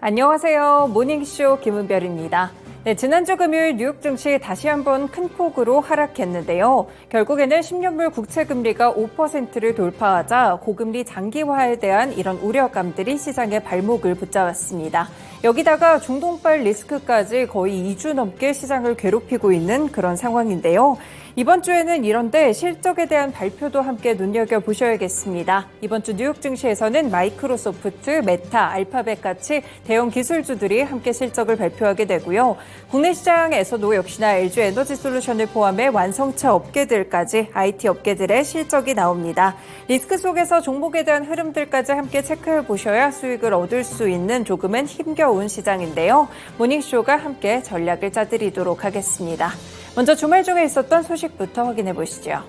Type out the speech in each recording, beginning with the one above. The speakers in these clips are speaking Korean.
안녕하세요. 모닝쇼 김은별입니다. 네, 지난주 금요일 뉴욕 증시 다시 한번 큰 폭으로 하락했는데요. 결국에는 10년물 국채금리가 5%를 돌파하자 고금리 장기화에 대한 이런 우려감들이 시장의 발목을 붙잡았습니다. 여기다가 중동발 리스크까지 거의 2주 넘게 시장을 괴롭히고 있는 그런 상황인데요. 이번 주에는 이런데 실적에 대한 발표도 함께 눈여겨보셔야겠습니다. 이번 주 뉴욕 증시에서는 마이크로소프트, 메타, 알파벳 같이 대형 기술주들이 함께 실적을 발표하게 되고요. 국내 시장에서도 역시나 LG 에너지솔루션을 포함해 완성차 업계들까지 IT 업계들의 실적이 나옵니다. 리스크 속에서 종목에 대한 흐름들까지 함께 체크해보셔야 수익을 얻을 수 있는 조금은 힘겨운 시장인데요. 모닝쇼가 함께 전략을 짜드리도록 하겠습니다. 먼저 주말 중에 있었던 소식부터 확인해 보시죠.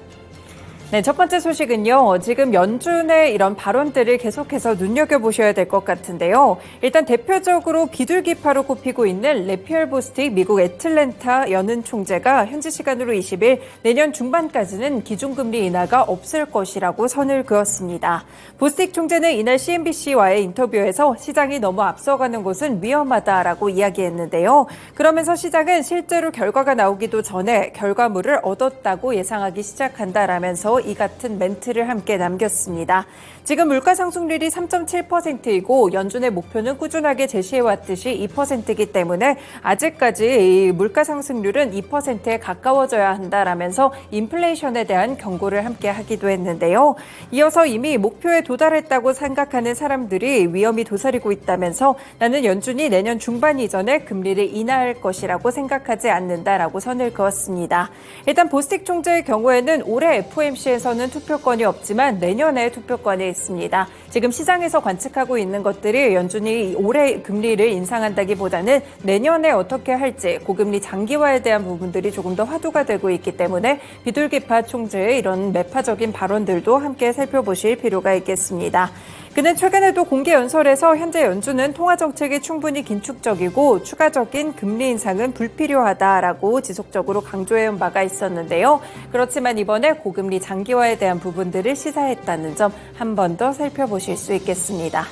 네, 첫 번째 소식은요. 지금 연준의 이런 발언들을 계속해서 눈여겨보셔야 될 것 같은데요. 일단 대표적으로 비둘기파로 꼽히고 있는 래피얼 보스틱 미국 애틀랜타 연은 총재가 현지 시간으로 20일 내년 중반까지는 기준금리 인하가 없을 것이라고 선을 그었습니다. 보스틱 총재는 이날 CNBC와의 인터뷰에서 시장이 너무 앞서가는 것은 위험하다라고 이야기했는데요. 그러면서 시장은 실제로 결과가 나오기도 전에 결과물을 얻었다고 예상하기 시작한다라면서 이 같은 멘트를 함께 남겼습니다. 지금 물가 상승률이 3.7%이고 연준의 목표는 꾸준하게 제시해왔듯이 2%이기 때문에 아직까지 이 물가 상승률은 2%에 가까워져야 한다라면서 인플레이션에 대한 경고를 함께 하기도 했는데요. 이어서 이미 목표에 도달했다고 생각하는 사람들이 위험이 도사리고 있다면서 나는 연준이 내년 중반 이전에 금리를 인하할 것이라고 생각하지 않는다라고 선을 그었습니다. 일단 보스틱 총재의 경우에는 올해 FOMC에서는 투표권이 없지만 내년에 투표권이 있습니다. 지금 시장에서 관측하고 있는 것들이 연준이 올해 금리를 인상한다기보다는 내년에 어떻게 할지 고금리 장기화에 대한 부분들이 조금 더 화두가 되고 있기 때문에 비둘기파 총재의 이런 매파적인 발언들도 함께 살펴보실 필요가 있겠습니다. 그는 최근에도 공개 연설에서 현재 연준은 통화 정책이 충분히 긴축적이고 추가적인 금리 인상은 불필요하다라고 지속적으로 강조해온 바가 있었는데요. 그렇지만 이번에 고금리 장기화에 대한 부분들을 시사했다는 점 한 번 더 살펴보실 수 있겠습니다.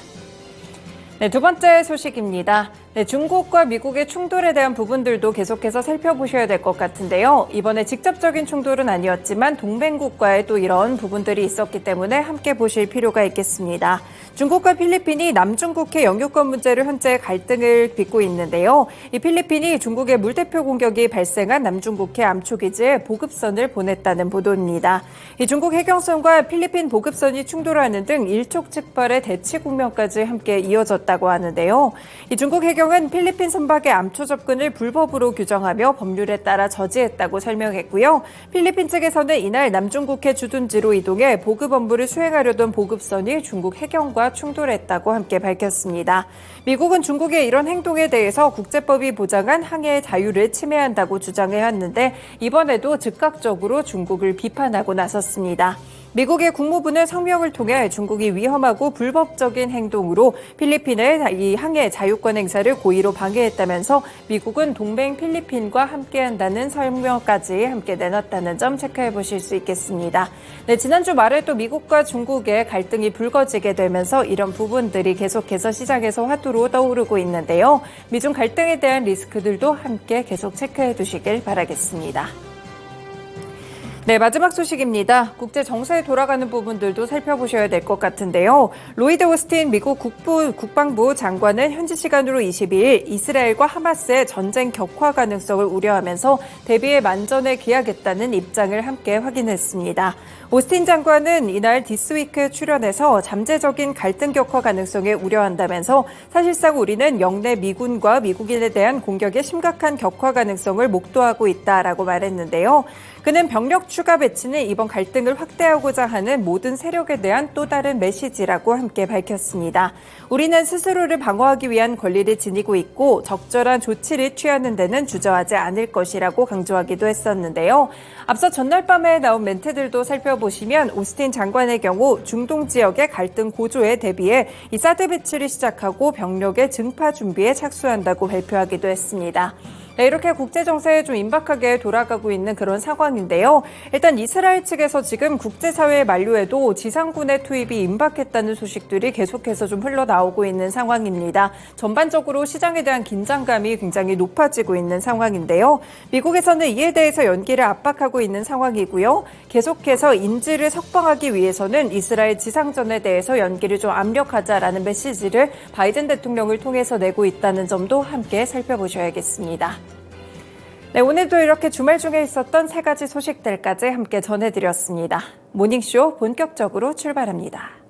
네, 두 번째 소식입니다. 네, 중국과 미국의 충돌에 대한 부분들도 계속해서 살펴보셔야 될 것 같은데요. 이번에 직접적인 충돌은 아니었지만 동맹국과의 또 이런 부분들이 있었기 때문에 함께 보실 필요가 있겠습니다. 중국과 필리핀이 남중국해 영유권 문제로 현재 갈등을 빚고 있는데요. 이 필리핀이 중국의 물대포 공격이 발생한 남중국해 암초기지에 보급선을 보냈다는 보도입니다. 이 중국 해경선과 필리핀 보급선이 충돌하는 등 일촉즉발의 대치 국면까지 함께 이어졌다고 하는데요. 이 중국 해경은 필리핀 선박의 암초 접근을 불법으로 규정하며 법률에 따라 저지했다고 설명했고요. 필리핀 측에서는 이날 남중국해 주둔지로 이동해 보급 업무를 수행하려던 보급선이 중국 해경과 충돌했다고 함께 밝혔습니다. 미국은 중국의 이런 행동에 대해서 국제법이 보장한 항해의 자유를 침해한다고 주장해왔는데 이번에도 즉각적으로 중국을 비판하고 나섰습니다. 미국의 국무부는 성명을 통해 중국이 위험하고 불법적인 행동으로 필리핀의 이 항해 자유권 행사를 고의로 방해했다면서 미국은 동맹 필리핀과 함께한다는 성명까지 함께 내놨다는 점 체크해 보실 수 있겠습니다. 네, 지난주 말에 또 미국과 중국의 갈등이 불거지게 되면서 이런 부분들이 계속해서 시장에서 화두로 떠오르고 있는데요. 미중 갈등에 대한 리스크들도 함께 계속 체크해 두시길 바라겠습니다. 네, 마지막 소식입니다. 국제 정세에 돌아가는 부분들도 살펴보셔야 될 것 같은데요. 로이드 오스틴 미국 국방부 장관은 현지 시간으로 22일 이스라엘과 하마스의 전쟁 격화 가능성을 우려하면서 대비에 만전을 기하겠다는 입장을 함께 확인했습니다. 오스틴 장관은 이날 디스위크에 출연해서 잠재적인 갈등 격화 가능성에 우려한다면서 사실상 우리는 영내 미군과 미국인에 대한 공격의 심각한 격화 가능성을 목도하고 있다라고 말했는데요. 그는 병력 추가 배치는 이번 갈등을 확대하고자 하는 모든 세력에 대한 또 다른 메시지라고 함께 밝혔습니다. 우리는 스스로를 방어하기 위한 권리를 지니고 있고 적절한 조치를 취하는 데는 주저하지 않을 것이라고 강조하기도 했었는데요. 앞서 전날 밤에 나온 멘트들도 살펴보시면 오스틴 장관의 경우 중동 지역의 갈등 고조에 대비해 이 사드 배치를 시작하고 병력의 증파 준비에 착수한다고 발표하기도 했습니다. 네, 이렇게 국제정세에 좀 임박하게 돌아가고 있는 그런 상황인데요. 일단 이스라엘 측에서 지금 국제사회 만료에도 지상군의 투입이 임박했다는 소식들이 계속해서 좀 흘러나오고 있는 상황입니다. 전반적으로 시장에 대한 긴장감이 굉장히 높아지고 있는 상황인데요. 미국에서는 이에 대해서 연기를 압박하고 있는 상황이고요. 계속해서 인질을 석방하기 위해서는 이스라엘 지상전에 대해서 연기를 좀 압력하자라는 메시지를 바이든 대통령을 통해서 내고 있다는 점도 함께 살펴보셔야겠습니다. 네, 오늘도 이렇게 주말 중에 있었던 3가지 소식들까지 함께 전해드렸습니다. 모닝쇼 본격적으로 출발합니다.